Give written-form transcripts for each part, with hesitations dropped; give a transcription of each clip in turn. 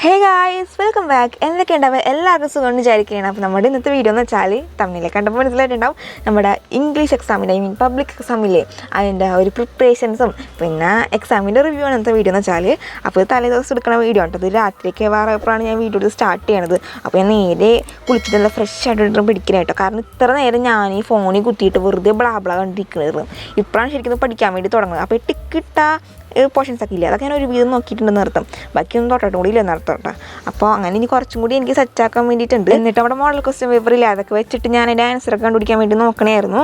Hey guys, welcome back. എന്തൊക്കെ ഉണ്ടാവുക എല്ലാവർക്കും സുഖം വിചാരിക്കുകയാണ്. അപ്പോൾ നമ്മുടെ ഇന്നത്തെ വീഡിയോ എന്ന് വെച്ചാൽ തമ്മിലെ കണ്ടപ്പോൾ മനസ്സിലായിട്ടുണ്ടാവും, നമ്മുടെ ഇംഗ്ലീഷ് എക്സാമിൻ്റെ പബ്ലിക് എക്സാമില്ലേ അതിൻ്റെ ഒരു പ്രിപ്പറേഷൻസും പിന്നെ എക്സാമിൻ്റെ റിവ്യൂ ആണ് ഇന്നത്തെ വീഡിയോ എന്ന് വെച്ചാൽ. അപ്പോൾ തലേ ദിവസം എടുക്കുന്ന വീഡിയോ ആണ്. അത് രാത്രിയൊക്കെ വേറെപ്പോഴാണ് ഞാൻ വീഡിയോ സ്റ്റാർട്ട് ചെയ്യണത്. അപ്പോൾ ഞാൻ നേരെ കുളിച്ചിട്ടുള്ള ഫ്രഷ് ആയിട്ട് പിടിക്കണം കേട്ടോ. കാരണം ഇത്ര നേരം ഞാൻ ഈ ഫോണിൽ കുത്തിയിട്ട് വെറുതെ ബ്ലാ കണ്ടിരിക്കുന്നത്. ഇപ്പോഴാണ് ശരിക്കും പഠിക്കാൻ വേണ്ടി തുടങ്ങുന്നത്. അപ്പോൾ ടിക്കിട്ട പോർഷൻസ് ഒക്കെ ഇല്ല, അതൊക്കെ ഞാൻ ഒരു വീതം നോക്കിയിട്ടുണ്ടെന്ന് അർത്ഥം. ബാക്കിയൊന്നും തൊട്ടിട്ടും കൂടി ഇല്ലെന്ന് അർത്ഥം കേട്ടോ. അപ്പോൾ അങ്ങനെ ഇനി കുറച്ചും കൂടി എനിക്ക് സെറ്റാക്കാൻ വേണ്ടിയിട്ടുണ്ട്. എന്നിട്ട് അവിടെ മോഡൽ ക്വസ്റ്റ്യൻ പേപ്പറില്ല, അതൊക്കെ വെച്ചിട്ട് ഞാൻ അതിൻ്റെ ആൻസറൊക്കെ കണ്ടുപിടിക്കാൻ വേണ്ടി നോക്കണമായിരുന്നു,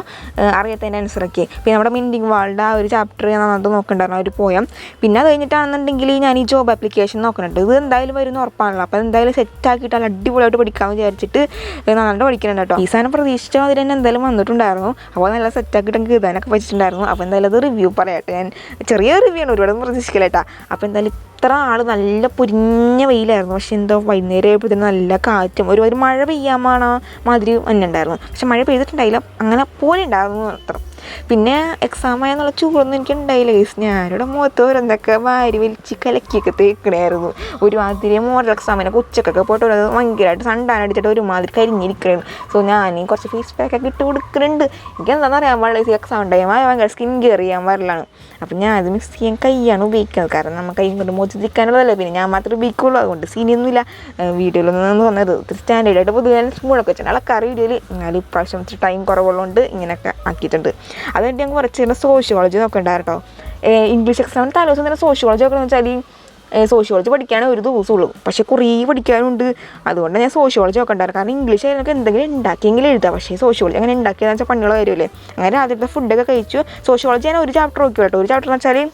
അറിയാത്തതിൻ്റെ ആൻസറൊക്കെ. പിന്നെ നമ്മുടെ മിൻഡിങ് വാൾഡ് ആ ഒരു ചാപ്റ്റർ ഞാൻ നന്നായിട്ട് നോക്കണ്ടായിരുന്നു, ഒരു പോയം. പിന്നെ അത് കഴിഞ്ഞിട്ടാണെന്നുണ്ടെങ്കിൽ ഞാൻ ഈ ജോബ് ആപ്ലിക്കേഷൻ നോക്കുന്നുണ്ട്. ഇത് എന്തായാലും വരുന്ന ഉറപ്പാണല്ലോ. അപ്പോൾ എന്തായാലും സെറ്റാക്കിയിട്ട് നല്ല അടിപൊളിയായിട്ട് പഠിക്കാമെന്ന് വിചാരിച്ചിട്ട് നന്നായിട്ട് പഠിക്കുന്നുണ്ട് കേട്ടോ. ഈ സാധനം പ്രതീക്ഷിച്ച മാതിരി തന്നെ എന്തായാലും വന്നിട്ടുണ്ടായിരുന്നു. അപ്പോൾ നല്ല സെറ്റാക്കിയിട്ട് എനിക്ക് എഴുതാനൊക്കെ വെച്ചിട്ടുണ്ടായിരുന്നു. അപ്പോൾ എന്തായാലും അത് റിവ്യൂ പറയട്ടെ. ഞാൻ ചെറിയ റിവ്യൂ ആണ്, ഒരുപാട് പ്രതീക്ഷിക്കില്ലേട്ടാ. അപ്പോൾ എന്തായാലും ഇത്ര ആൾ നല്ല പൊരിഞ്ഞ വെയിലായിരുന്നു. പക്ഷെ എന്തോ വൈകുന്നേരം ആയപ്പോഴത്തേനും നല്ല കാറ്റും ഒരു മഴ പെയ്യാമാണ് മാതിരി മഞ്ഞുണ്ടായിരുന്നു. പക്ഷെ മഴ പെയ്തിട്ടുണ്ടായില്ല, അങ്ങനെ പോലെ ഉണ്ടായിരുന്നു മാത്രം. പിന്നെ എക്സാം ആയെന്നുള്ള ചൂടൊന്നും എനിക്ക് ഉണ്ടായില്ല ഗൈസ്. ഞാനിവിടെ മുഖത്തോരെന്തൊക്കെ വാരി വലിച്ച് കലക്കിയൊക്കെ തേക്കണമായിരുന്നു. ഒരുമാതിരി മോഡൽ എക്സാമിനൊക്കെ ഉച്ചക്കൊക്കെ പോയിട്ട് ഭയങ്കരമായിട്ട് സണ്ടാൻ അടിച്ചിട്ട് ഒരുമാതിരി കരിഞ്ഞിരിക്കണായിരുന്നു. സോ ഞാൻ കുറച്ച് ഫേസ് പാക്കൊക്കെ ഇട്ട് കൊടുക്കുന്നുണ്ട്. എനിക്ക് എന്താണെന്ന് അറിയാൻ പാടില്ല, എക്സാം ടൈം ഭയങ്കര സ്കിൻ കെയർ ചെയ്യാൻ വരലാണ്. അപ്പം ഞാൻ അത് മിക്സ് ചെയ്യാൻ കൈയാണ് ഉപയോഗിക്കുന്നത്. കാരണം നമുക്ക് കൈ കൊണ്ട് മോചിച്ചിരിക്കാനുള്ളതല്ലേ, പിന്നെ ഞാൻ മാത്രമേ ഉപയോഗിക്കുള്ളൂ. അതുകൊണ്ട് സീനിയൊന്നുമില്ല. വീഡിയോയിലൊന്നും തോന്നുന്നത് സ്റ്റാൻഡേർഡായിട്ട് പൊതുവെ സ്പൂണൊക്കെ വെച്ചാൽ ആൾക്കാർ വീഡിയോയിൽ. എന്നാലും ഇപ്രാവശ്യം ടൈം കുറവുള്ളതുകൊണ്ട് ഇങ്ങനെയൊക്കെ ആക്കിയിട്ടുണ്ട്. അതുകൊണ്ട് ഞാൻ കുറച്ച് സോഷ്യോളജി നോക്കണ്ടായിരുന്നു കേട്ടോ. ഇംഗ്ലീഷ് എക്സാമിന് തലേദിവസം തന്നെ സോഷ്യോളജി നോക്കണമെന്ന് വെച്ചാൽ സോഷ്യോളജി പഠിക്കാനേ ഒരു ദിവസമുള്ളൂ, പക്ഷേ കുറേ പഠിക്കാനുണ്ട്. അതുകൊണ്ട് ഞാൻ സോഷ്യോളജി നോക്കണ്ടായിരുന്നു. കാരണം ഇംഗ്ലീഷ് നമുക്ക് എന്തെങ്കിലും ഉണ്ടാക്കിയെങ്കിലും എഴുതാം, പക്ഷേ സോഷ്യോളജി അങ്ങനെ ഉണ്ടാക്കിയതെന്ന് വെച്ചാൽ പണിയുള്ള കാര്യമല്ലേ. അങ്ങനെ ആദ്യത്തെ ഫുഡൊക്കെ കഴിച്ചു. സോഷ്യോളജി ഞാൻ ഒരു ചാപ്റ്റർ നോക്കി കേട്ടോ. ഒരു ചാപ്റ്റർ എന്ന് വെച്ചാൽ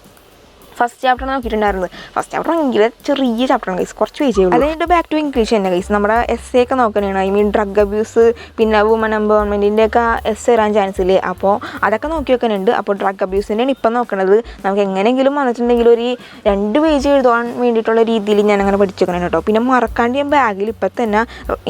ഫസ്റ്റ് ചാപ്റ്റർ നോക്കിയിട്ടുണ്ടായിരുന്നത്. ഫസ്റ്റ് ചാപ്റ്റർ ഭയങ്കര ചെറിയ ചാപ്റ്ററാണ് ഗൈസ്, കുറച്ച് പേജ് ചെയ്യുള്ളൂ. അത് കഴിഞ്ഞിട്ട് ബാക്ക് ടു ഇംഗ്ലീഷ് തന്നെ ഗൈസ്. നമ്മുടെ എസ് ഒക്കെ നോക്കണതാണ്. ഡ്രഗ് അബ്യൂസ് പിന്നെ വുമൺ എംപവർമെൻറ്റിൻ്റെ ഒക്കെ എസ് വരാൻ ചാൻസ് ഇല്ലേ. അപ്പോൾ അതൊക്കെ നോക്കി വെക്കാനുണ്ട്. അപ്പോൾ ഡ്രഗ് അബ്യൂസിൻ്റെയാണ് ഇപ്പം നോക്കണത്. നമുക്ക് എങ്ങനെയെങ്കിലും വന്നിട്ടുണ്ടെങ്കിൽ ഒരു 2 പേജ് എഴുതാൻ വേണ്ടിയിട്ടുള്ള രീതിയിൽ ഞാൻ അങ്ങനെ പഠിച്ചു വെക്കണം കേട്ടോ. പിന്നെ മറക്കാണ്ട് ഞാൻ ബാഗിൽ ഇപ്പം തന്നെ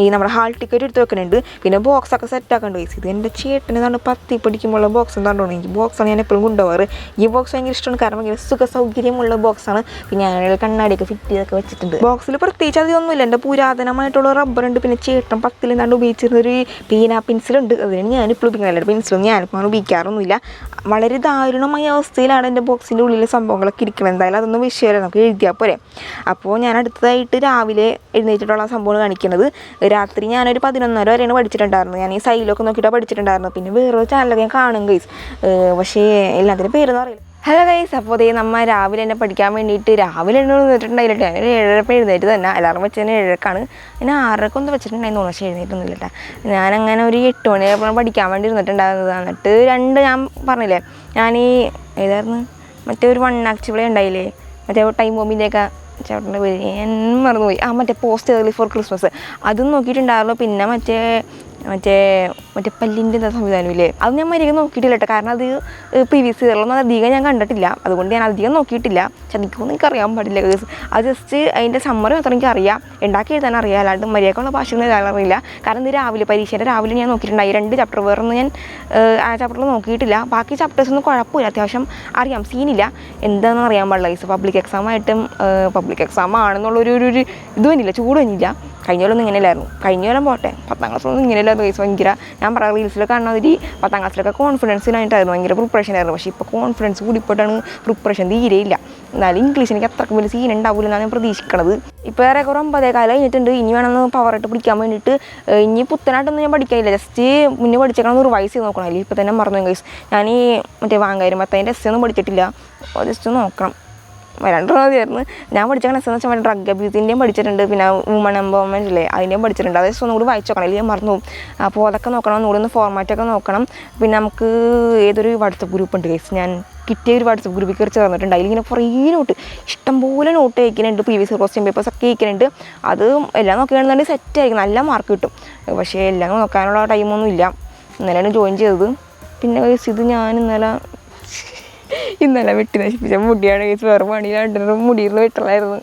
ഈ നമ്മുടെ ഹാൾ ടിക്കറ്റ് എടുത്ത് വെക്കുന്നുണ്ട്. പിന്നെ ബോക്സൊക്കെ സെറ്റ് ആക്കേണ്ട ഗൈസ്. ഇത് എൻ്റെ ചേട്ടനാണ് 10 പഠിക്കുമ്പോഴുള്ള ബോക്സ് എന്താണോ. എനിക്ക് ബോക്സാണ് ഞാൻ എപ്പോഴും കൊണ്ടുപോകാറ്. ഈ ബോക്സ് ഭയങ്കര ഇഷ്ടമാണ്, കാരണം ഭയങ്കര സൗകര്യമുള്ള ബോക്സാണ്. പിന്നെ ഞാൻ കണ്ണാടിയൊക്കെ ഫിറ്റ് ചെയ്തൊക്കെ വെച്ചിട്ടുണ്ട്. ബോക്സിൽ പ്രത്യേകിച്ച് അധികമൊന്നുമില്ല. എൻ്റെ പുരാതനമായിട്ടുള്ള റബ്ബറുണ്ട്. പിന്നെ ചേട്ടൻ 10ൽ എന്താണ്ട് ഉപയോഗിച്ചിരുന്നൊരു പീന പെൻസിലുണ്ട്. അതിനാണ് ഞാനിപ്പോൾ ഉപയോഗിക്കുന്നില്ല. പെൻസിലൊന്നും ഞാനിപ്പോൾ ഉപയോഗിക്കാറൊന്നുമില്ല. വളരെ ദാരുണമായ അവസ്ഥയിലാണ് എൻ്റെ ബോക്സിൻ്റെ ഉള്ളിലെ സംഭവങ്ങളൊക്കെ ഇരിക്കുന്നത്. എന്തായാലും അതൊന്നും വിഷയമല്ല, നമുക്ക് എഴുതിയാൽ പോരെ. അപ്പോൾ ഞാൻ അടുത്തതായിട്ട് രാവിലെ എഴുന്നേറ്റിട്ടുള്ള സംഭവം കാണിക്കുന്നത്. രാത്രി ഞാനൊരു 11:30 വരെയാണ് പഠിച്ചിട്ടുണ്ടായിരുന്നു. ഞാൻ ഈ സൈലൊക്കെ നോക്കിയിട്ടാണ് പഠിച്ചിട്ടുണ്ടായിരുന്നു. പിന്നെ വേറൊരു ചാനലൊക്കെ ഞാൻ കാണും ഗൈസ്, പക്ഷേ എല്ലാത്തിനും പേരൊന്നും അറിയില്ല. ഹലോ ഗൈസ്, അപ്പോൾ അതേ നമ്മൾ രാവിലെ തന്നെ പഠിക്കാൻ വേണ്ടിയിട്ട് രാവിലെ എഴുന്നേറ്റിട്ടുണ്ടായില്ല. ഞാൻ 7:30 എഴുന്നേറ്റ് തന്നെ. അലാറം വെച്ചതിന് 7:00 പിന്നെ 6:00 ഒന്ന് വെച്ചിട്ടുണ്ടായിരുന്നു. പക്ഷേ എഴുന്നേറ്റൊന്നുമില്ല കേട്ടോ. ഞാനങ്ങനെ ഒരു 8 മണിയായപ്പോൾ പഠിക്കാൻ വേണ്ടി ഇരുന്നിട്ടുണ്ടായിരുന്നത്. എന്നിട്ട് 2 ഞാൻ പറഞ്ഞില്ലേ, ഞാൻ ഈ ഏതായിരുന്നു മറ്റേ ഒരു 1 ആക്ട് പ്ലേ ഉണ്ടായില്ലേ, മറ്റേ ടൈം ബോംബിൻ്റെയൊക്കെ ചേട്ടൻ്റെ പേര് ഞാൻ മറന്നുപോയി. മറ്റേ പോസ്റ്റ് ഏർലി ഫോർ ക്രിസ്മസ് അതും നോക്കിയിട്ടുണ്ടായിരുന്നു. പിന്നെ മറ്റേ പല്ലിൻ്റെ എന്താ സംവിധാനമില്ലേ, അത് ഞാൻ മര്യാദ നോക്കിയിട്ടില്ല കേട്ടോ. കാരണം അത് പ്രീവിയസ് ഇയറിലൊന്നും അധികം ഞാൻ കണ്ടിട്ടില്ല. അതുകൊണ്ട് ഞാൻ അധികം നോക്കിയിട്ടില്ല. ചതിക്കൊന്നും എനിക്കറിയാൻ പാടില്ല. അത് ജസ്റ്റ് അതിൻ്റെ സമ്മറി മാത്രം എനിക്കറിയാം, ഉണ്ടാക്കി എഴുതാൻ അറിയാം. അല്ലാണ്ട് മര്യാദക്കുള്ള ഭാഷകൾ എഴുതാൻ അറിയില്ല. കാരണം ഇത് രാവിലെ പരീക്ഷേൻ്റെ രാവിലെ ഞാൻ നോക്കിയിട്ടുണ്ടായി 2 ചാപ്റ്റർ. വേറൊന്നും ഞാൻ ആ ചാപ്റ്ററിൽ നോക്കിയിട്ടില്ല. ബാക്കി ചാപ്റ്റേഴ്സൊന്നും കുഴപ്പമില്ല, അത്യാവശ്യം അറിയാം, സീനില്ല. എന്താണെന്ന് അറിയാൻ പാടില്ല ഗൈസ്. പബ്ലിക് എക്സാമായിട്ടും പബ്ലിക് എക്സാം ആണെന്നുള്ളൊരു ഇത് തന്നെയില്ല, ചൂട് തന്നെയില്ല. കഴിഞ്ഞ കൊല്ലം ഇങ്ങനെയല്ലായിരുന്നു. കഴിഞ്ഞ കൊല്ലം പോട്ടെ, 10ാം ക്ലാസ്സിലൊന്നും ഇങ്ങനെയല്ലായിരുന്നു ഗൈസ്. ഭയങ്കര ഞാൻ പറയാം റീൽസിൽ കാണുന്നതിൽ 10ാം ക്ലാസ്സിലൊക്കെ കോൺഫിഡൻസിനായിട്ടായിരുന്നു, ഭയങ്കര പ്രിപ്പറേഷൻ ആയിരുന്നു. പക്ഷേ ഇപ്പോൾ കോൺഫിഡൻസ് കൂടിപ്പോയിട്ടാണ് പ്രിപ്പറേഷൻ തീരെയില്ല. എന്നാലും ഇംഗ്ലീഷ് എനിക്ക് അത്രയ്ക്ക് വലിയ സീൻ ഉണ്ടാവില്ലെന്നാണ് ഞാൻ പ്രതീക്ഷിക്കുന്നത്. ഇപ്പോൾ ഏറെ കുറേ 9:15 കഴിഞ്ഞിട്ടുണ്ട്. ഇനി വേണമെന്ന് പവറായിട്ട് പിടിക്കാൻ വേണ്ടിയിട്ട് ഇനി പുത്തനായിട്ടൊന്നും ഞാൻ പഠിക്കാനില്ല. ജസ്റ്റ് മുന്നേ പഠിച്ചേക്കണം റിവൈസ് ചെയ്ത് നോക്കണം. അല്ലെങ്കിൽ ഇപ്പോൾ തന്നെ മറന്നു ഗൈസ്. ഞാൻ ഈ മറ്റേ വാങ്കാരും മത്തതിൻ്റെ എസ് ഒന്നും പഠിച്ചിട്ടില്ല, ജസ്റ്റ് നോക്കണം. 2 മതിയായിരുന്നു. ഞാൻ പഠിച്ചേക്കണ എസ് എന്ന് വെച്ചാൽ ഡ്രഗ് അബ്യൂസിൻ്റെയും പഠിച്ചിട്ടുണ്ട്. പിന്നെ വുമൺ എംപവർമെൻറ്റ് ഇല്ലേ അതിൻ്റെയും പഠിച്ചിട്ടുണ്ട്. അത് ജസ്റ്റ് ഒന്നുകൂടി വായിച്ചു നോക്കണം, അല്ലെങ്കിൽ ഞാൻ മറന്നു പോകും. അപ്പോൾ അതൊക്കെ നോക്കണം, ഒന്നുകൂടി ഒന്ന് ഫോർമാറ്റൊക്കെ നോക്കണം. പിന്നെ നമുക്ക് ഏതൊരു വാട്സപ്പ് ഗ്രൂപ്പ് ഉണ്ട് ഗൈസ്, ഞാൻ കിട്ടിയ ഒരു വാട്സപ്പ് ഗ്രൂപ്പിൽ കയറി ചേർന്നിട്ടുണ്ട്. അതിലിങ്ങനെ കുറേ ഇഷ്ടംപോലെ നോട്ട് അയക്കുന്നുണ്ട്, പ്രീവിയസ് ക്വസ്റ്റ്യൻ പേപ്പേഴ്സ് ഒക്കെ അയക്കുന്നുണ്ട്. അത് എല്ലാം നോക്കുകയാണെന്നുണ്ടെങ്കിൽ സെറ്റായിരിക്കും, നല്ല മാർക്ക് കിട്ടും. പക്ഷേ എല്ലാം നോക്കാനുള്ള ടൈമൊന്നും ഇല്ല. ഇന്നലെയാണ് ജോയിൻ ചെയ്തത്. പിന്നെ ഗൈസ് ഇത് ഞാൻ ഇന്നലെ വെട്ടി നശിപ്പിച്ച മുടിയാണ് ഗൈസ്. വേറെ പണിയിലാണ്ട് മുടിയിരുന്ന് വെട്ടലായിരുന്നു.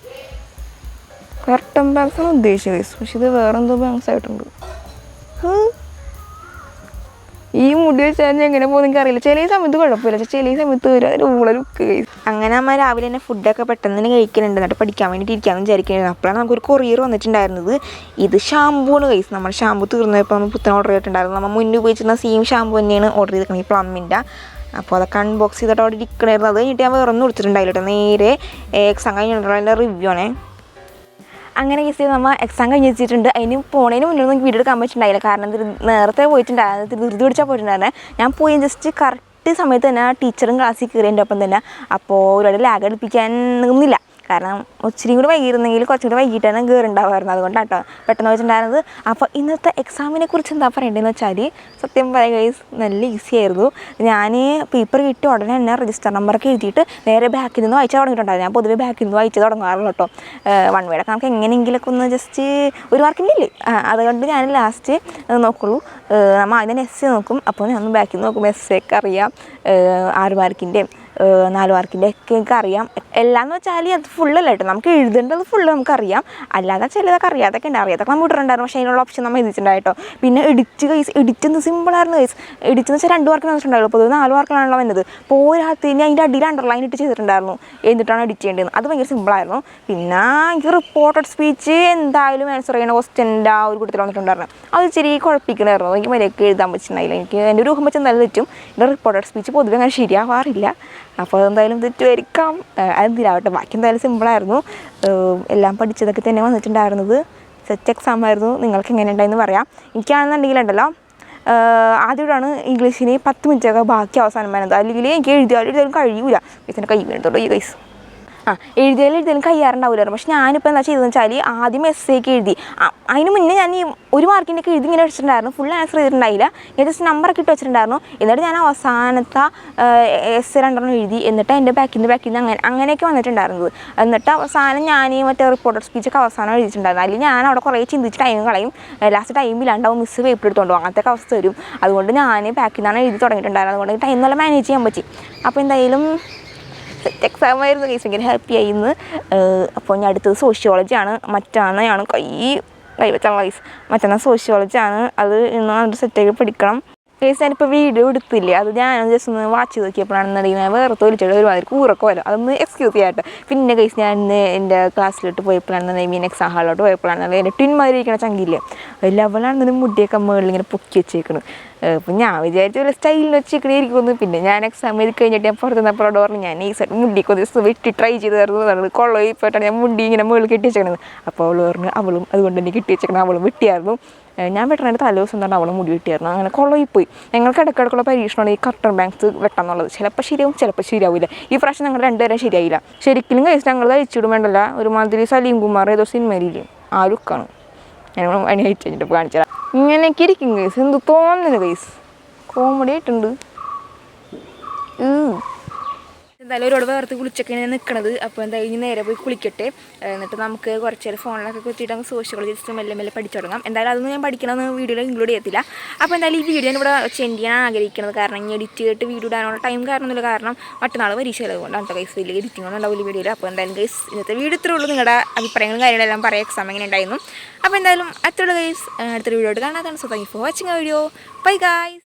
കറക്റ്റം ബാങ്ക്സാണ് ഉദ്ദേശിച്ചത് ഗൈസ്, പക്ഷെ ഇത് വേറെന്തോ ബാങ്ക്സ് ആയിട്ടുണ്ട്. ഈ മുടി വെച്ചാൽ എങ്ങനെ പോകുന്നെങ്കിൽ അറിയില്ല. ചില സമയത്ത് കുഴപ്പമില്ല, ചില സമയത്ത് ഒരു ലുക്ക്. അങ്ങനെ അമ്മ രാവിലെ തന്നെ ഫുഡൊക്കെ പെട്ടെന്ന് തന്നെ കഴിക്കുന്നുണ്ട്. എന്നിട്ട് പഠിക്കാൻ വേണ്ടിയിട്ട് ഇരിക്കാമെന്ന് വിചാരിക്കുന്നത്. അപ്പോഴാണ് നമുക്കൊരു കൊറിയർ വന്നിട്ടുണ്ടായിരുന്നത്. ഇത് ഷാമ്പൂണ് കൈസ്. നമ്മൾ ഷാമ്പൂ തീർന്നപ്പോൾ നമ്മൾ പുത്തൻ ഓർഡർ ചെയ്തിട്ടുണ്ടായിരുന്നു. നമ്മൾ മുന്നേ ഉപയോഗിച്ചിരുന്ന സെയിം ഷാമ്പൂ തന്നെയാണ് ഓർഡർ ചെയ്തിരിക്കുന്നത്, ഈ പ്ലമ്മിൻ്റെ. അപ്പോൾ അതൊക്കെ അൺബോക്സ് ചെയ്തിട്ട് അവിടെ ഇരിക്കണമായിരുന്നു. അത് കഴിഞ്ഞിട്ട് ഞാൻ വേറെ ഒന്നും കൊടുത്തിട്ടുണ്ടായില്ല കേട്ടോ. നേരെ എക്സാം കഴിഞ്ഞിട്ടുള്ള അതിൻ്റെ റിവ്യൂ ആണേ. അങ്ങനെ കേസ് നമ്മൾ എക്സാം കഴിഞ്ഞ് വെച്ചിട്ടുണ്ട്. അതിന് പോണതിന് മുന്നേ നമുക്ക് വീഡിയോ എടുക്കാൻ പറ്റുന്നുണ്ടായില്ല. കാരണം നേരത്തെ പോയിട്ടുണ്ടായിരുന്നു, ധൃതി പിടിച്ചാൽ പോയിട്ടുണ്ടായിരുന്നത്. ഞാൻ പോയി ജസ്റ്റ് കറക്റ്റ് സമയത്ത് തന്നെ ടീച്ചറും ക്ലാസ്സിൽ കയറി എൻ്റെ ഒപ്പം തന്നെ. അപ്പോൾ ഒരുപാട് ലാഗ് അടുപ്പിക്കാൻ നിന്നില്ല. കാരണം ഒത്തിരി കൂടി വൈകിയിരുന്നെങ്കിൽ കുറച്ചും കൂടി വൈകിട്ട് തന്നെ കയറുണ്ടാവുമായിരുന്നു. അതുകൊണ്ടാട്ടോ പെട്ടെന്ന് വെച്ചിട്ടുണ്ടായിരുന്നത്. അപ്പോൾ ഇന്നത്തെ എക്സാമിനെ കുറിച്ച് എന്താ പറയേണ്ടതെന്ന് വെച്ചാൽ, സത്യം പറയുക ഗൈസ് നല്ല ഈസി ആയിരുന്നു. ഞാൻ പേപ്പർ കിട്ടി ഉടനെ തന്നെ രജിസ്റ്റർ നമ്പറൊക്കെ എഴുതിയിട്ട് നേരെ ബാക്കിൽ നിന്ന് വായിച്ചാൽ തുടങ്ങിയിട്ടുണ്ടായിരുന്നു. ഞാൻ പൊതുവെ ബാക്കിൽ നിന്ന് വായിച്ച് തുടങ്ങാറുള്ളൂ കേട്ടോ. വൺ വേടൊക്കെ നമുക്ക് എങ്ങനെയെങ്കിലൊക്കെ ഒന്ന് ജസ്റ്റ് ഒരു മാർക്കിൻ്റെ ഇല്ലേ, അതുകൊണ്ട് ഞാൻ ലാസ്റ്റ് നോക്കുള്ളൂ. നമ്മൾ ആദ്യം എസ് നോക്കും. അപ്പോൾ ഞാൻ ബാക്കിൽ നിന്ന് നോക്കുമ്പോൾ എസ് ഒക്കെ അറിയാം, 6 മാർക്കിൻ്റെയും 4 മാർക്കിൻ്റെ ഒക്കെ എനിക്ക് അറിയാം. എല്ലാമെന്ന് വെച്ചാൽ അത് ഫുള്ളല്ല കേട്ടോ, നമുക്ക് എഴുതേണ്ടത് ഫുള്ള് നമുക്കറിയാം. അല്ലാതെ ചിലതൊക്കെ അറിയാതൊക്കെ ഉണ്ട്. അറിയാതൊക്കെ കമ്പ്യൂട്ടർ ഉണ്ടായിരുന്നു, പക്ഷേ അതിനുള്ള ഓപ്ഷൻ നമ്മൾ എഴുതിയിട്ടുണ്ടായിട്ടോ. പിന്നെ എഡിറ്റ് എന്ത് സിമ്പിളായിരുന്നു ഗൈസ്. എഡിറ്റ് എന്ന് വെച്ചാൽ 2 മാർക്കിന് വന്നിട്ടുണ്ടായിരുന്നു. അപ്പോൾ 4 മാർക്കിലാണല്ലോ വന്നത്. പോരാത്തിന് അതിൻ്റെ അടിയിൽ അണ്ടർലൈൻ ഇട്ട് ചെയ്തിട്ടുണ്ടായിരുന്നു എന്നിട്ടാണ് എഡിറ്റ് ചെയ്യേണ്ടത്. അത് ഭയങ്കര സിമ്പിളായിരുന്നു. പിന്നെ എനിക്ക് റിപ്പോർട്ടഡ് സ്പീച്ച് എന്തായാലും ആൻസർ ചെയ്യുന്ന ക്വസ്റ്റ്യൻ്റെ ആ ഒരു കൂട്ടത്തിൽ വന്നിട്ടുണ്ടായിരുന്നു. അത് ഇച്ചിരി കുഴപ്പിക്കണമായിരുന്നു. എനിക്ക് മര്യാദയ്ക്ക് എഴുതാൻ പറ്റുന്നുണ്ടായില്ല. എനിക്ക് എൻ്റെ ഒരു ഊഹം വെച്ച് എന്തായാലും തെറ്റും. എൻ്റെ റിപ്പോർട്ടഡ് സ്പീച്ച് പൊതുവെ അങ്ങനെ ശരിയാവാറില്ല. അപ്പോൾ അതെന്തായാലും തെറ്റുമായിരിക്കാം. അതെന്തിനാവട്ടെ, ബാക്കി എന്തായാലും സിമ്പിളായിരുന്നു. എല്ലാം പഠിച്ചതൊക്കെ തന്നെ വന്നിട്ടുണ്ടായിരുന്നത്. സെറ്റ് എക്സാം ആയിരുന്നു. നിങ്ങൾക്ക് എങ്ങനെ ഉണ്ടായെന്ന് പറയാം. എനിക്കാണെന്നുണ്ടെങ്കിൽ ഉണ്ടല്ലോ, ആദ്യമായിട്ടാണ് ഇംഗ്ലീഷിന് 10 മിനിറ്റൊക്കെ ബാക്കി അവസാനം വരുന്നത്. അല്ലെങ്കിൽ എനിക്ക് എഴുതിയാലും കഴിയൂല. ഇതിൻ്റെ കൈ വീണത്തോളൂ ഈ ഗൈസ്. എഴുതിയാലും കഴിയാറുണ്ടാവില്ലായിരുന്നു. പക്ഷെ ഞാനിപ്പോൾ എന്താ ചെയ്തതെന്ന് വെച്ചാൽ, ആദ്യം എസ്സേക്ക് എഴുതി. അതിന് മുന്നേ ഞാൻ ഈ 1 മാർക്കിൻ്റെ ഒക്കെ എഴുതി ഇങ്ങനെ വെച്ചിട്ടുണ്ടായിരുന്നു. ഫുൾ ആൻസർ ചെയ്തിട്ടുണ്ടായില്ല. ഞാൻ ജസ്റ്റ് നമ്പറൊക്കെ ഇട്ട് വെച്ചിട്ടുണ്ടായിരുന്നു. എന്നിട്ട് ഞാൻ അവസാനത്തെ എസ് 2 എഴുതി. എന്നിട്ട് എൻ്റെ ബാക്കിൽ നിന്ന് അങ്ങനെയൊക്കെ വന്നിട്ടുണ്ടായിരുന്നത്. എന്നിട്ട് അവസാനം ഞാൻ മറ്റേ റിപ്പോർട്ടഡ് സ്പീച്ചൊക്കെ അവസാനം എഴുതിയിട്ടുണ്ടായിരുന്നു. അല്ലെങ്കിൽ ഞാൻ അവിടെ കുറേ ചിന്തിച്ച് ടൈം കളയും. ലാസ്റ്റ് ടൈമില്ലാണ്ടാവും, മിസ് പേപ്പർ എടുത്തുകൊണ്ട് പോകും, അങ്ങനത്തെ അവസ്ഥ വരും. അതുകൊണ്ട് ഞാൻ ബാക്കിൽ നിന്നാണ് എഴുതി തുടങ്ങിയിട്ടുണ്ടായിരുന്നത്. അതുകൊണ്ട് ടൈം നല്ല മാനേജ് ചെയ്യാൻ പറ്റി. അപ്പോൾ എന്തായാലും സെറ്റ് എക്സാം ആയിരുന്നു ഗൈസ്. ഭയങ്കര ഹാപ്പി ആയിരുന്നു. അപ്പോൾ ഞാൻ അടുത്തത് സോഷ്യോളജിയാണ്. മറ്റന്നാണ് കൈ വെച്ചാൽ ഗൈസ്. മറ്റന്നാൾ സോഷ്യോളജിയാണ്. അത് ഇന്ന് സെറ്റാക്കി പഠിക്കണം ഗൈസ്. ഞാനിപ്പോൾ വീഡിയോ എടുത്തില്ലേ, അത് ഞാനൊന്ന് ജസ്റ്റ് ഒന്ന് വാച്ച് നോക്കിയപ്പോഴാണെന്നുണ്ടെങ്കിൽ ഞാൻ വേറെ തൊലിച്ചിട്ട് ഒരുമാതിരി കൂറൊക്കെ വരും. അതൊന്ന് എക്സ്ക്യൂസ് ചെയ്യാട്ടെ. പിന്നെ ഗൈസ് ഞാൻ എൻ്റെ ക്ലാസ്സിലോട്ട് പോയപ്പോഴാണെന്നുണ്ടെങ്കിൽ എക്സാം ഹാളിലോട്ട് പോയപ്പോഴാണെന്നുണ്ടെങ്കിൽ എൻ്റെ ട്വിന്മാർ ഇരിക്കണ ചങ്കില്ലേ, ലെവലാണെന്നുണ്ടെങ്കിൽ മുടിയൊക്കെ മുകളിൽ ഇങ്ങനെ പൊക്കി വെച്ചേക്കണം. അപ്പോൾ ഞാൻ വിചാരിച്ചു ഒരു സ്റ്റൈലിൽ വെച്ചേക്കണേ ഇരിക്കുന്നു. പിന്നെ ഞാൻ എക്സാം എഴുതി കഴിഞ്ഞിട്ട് ഞാൻ പുറത്ത് നിന്നപ്പോഴോട് പറഞ്ഞു, ഞാൻ ഈ സൈഡ് മുടിയൊക്കെ ഒന്ന് വെട്ടി ട്രൈ ചെയ്ത് തരുന്നത് കൊള്ളയി പോയിട്ടാണ് ഞാൻ മുടി ഇങ്ങനെ മുകളിൽ കെട്ടി വെച്ചേക്കണത്. അപ്പോൾ അവൾ പറഞ്ഞു അവളും അതുകൊണ്ട് തന്നെ കെട്ടി വെച്ചേക്കണം, അവളും വെട്ടിയായിരുന്നു. ഞാൻ വെട്ടണേൻ്റെ തലേ ദിവസം തന്നെ അവളും മുടി വെട്ടിയായിരുന്നു. അങ്ങനെ കൊള്ളയിപ്പോയി. ഞങ്ങൾക്ക് ഇടയ്ക്കിടയ്ക്കുള്ള പരീക്ഷണമാണ് ഈ കർട്ടൺ ബാങ്ക്സ് വെട്ടാന്നുള്ളത്. ചിലപ്പോൾ ശരിയാവും, ചിലപ്പോൾ ശരിയാവില്ല. ഈ പ്രാവശ്യം ഞങ്ങൾ 2 പേരും ശരിയായില്ല. ശരിക്കും കഴിച്ച് ഞങ്ങൾ അയച്ചിടും വേണ്ടല്ല, ഒരുമാതിരി സലീം കുമാർ ഏതോ സിനിമയിലില്ലേ ആ ലുക്കാണ്. ഞാൻ അതിന് അയച്ചു കഴിഞ്ഞിട്ട് കാണിച്ചു തരാം. ഇങ്ങനെയൊക്കെ ഇരിക്കും ഗൈസ്. എന്ത് തോന്നുന്നു ഗൈസ്, കോമഡി ആയിട്ടുണ്ട്. എന്തായാലും ഒരുപാട് വേർത്ത് കുളിച്ചൊക്കെയാണ് നിൽക്കണത്. അപ്പോൾ എന്തായാലും നേരെ പോയി കുളിക്കട്ടെ. എന്നിട്ട് നമുക്ക് കുറച്ച് നേരം ഫോണിലൊക്കെ കുത്തിയിട്ട് നമുക്ക് സോഷ്യോളജി ജസ്റ്റ് മെല്ലെ പഠിച്ചു തുടങ്ങാം. എന്തായാലും അതൊന്നും ഞാൻ പഠിക്കണമെന്ന് വീഡിയോയിൽ ഇൻക്ലൂഡ് ചെയ്യത്തില്ല. അപ്പോൾ എന്തായാലും ഈ വീഡിയോ ഇവിടെ സെൻഡ് ചെയ്യാൻ ആഗ്രഹിക്കുന്നത്, കാരണം ഇനി എഡിറ്റ് ചെയ്തിട്ട് വീഡിയോ ഇടാനുള്ള ടൈം കാരണമൊന്നുമില്ല. കാരണം മറ്റന്നാൾ പരീക്ഷ ആയതുകൊണ്ടാണ് കേട്ടോ ഗൈസ്. വലിയ എഡിറ്റിംഗ് ഒന്നും ഉണ്ടാവില്ല വീഡിയോയിൽ. അപ്പോൾ എന്തായാലും ഗൈസ് ഇന്നത്തെ വീഡിയോ ഇത്രേ ഉള്ളൂ. നിങ്ങളുടെ അഭിപ്രായങ്ങളും കാര്യങ്ങളെല്ലാം പറയാം, എക്സാം എങ്ങനെ ഉണ്ടായിരുന്നു. അപ്പോൾ എന്തായാലും അത്രയുള്ളൂ ഗൈസ്. അടുത്തൊരു വീഡിയോ ആയിട്ട് കാണാതാണ്. So thank you for watching ആ വീഡിയോ. Bye guys.